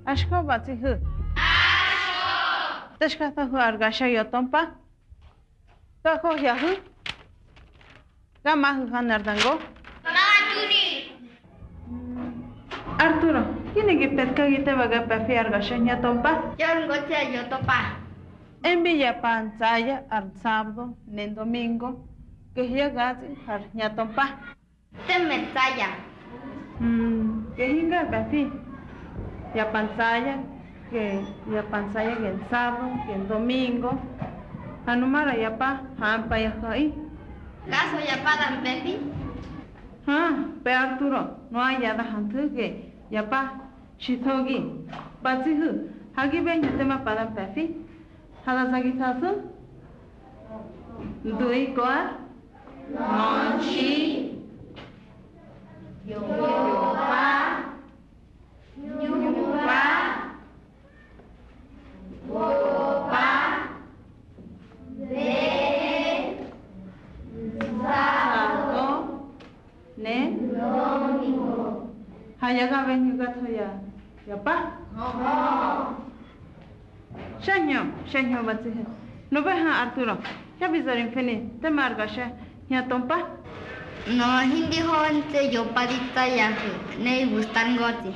Ashko batsi hu. Tashka ta hu argasha yotompa. Ta ho ya hu. Gama hu hanardango. Arturo, ¿quién es que te va a pedir argasha yotompa? Yo no sé yotompa. En Villapan, Zaya, al sábado, en domingo, que llega a yotompa. Te me talla. Que hinga casi. Ya pantalla, que el sábado, que el domingo. Hanumara ya pa, hampa ya ahí. Caso ya pagan baby. Pero Arturo, no hay ya da hantu que ya pa, shitogi, batsihu, hagi ben yutema padan pefi. Hadasagi sasu? Dui koar? Monchi. Yopa. Nyupa. Wopa. De. Sato. Ne. Domingo. Hayaga ben yugato ya pa? Shanyo batsihe. No veja Arturo. Ya bizarin fini. Te margasha. Ya tompa. No, hindi ho ante yo padita ya. Ne gustan goti.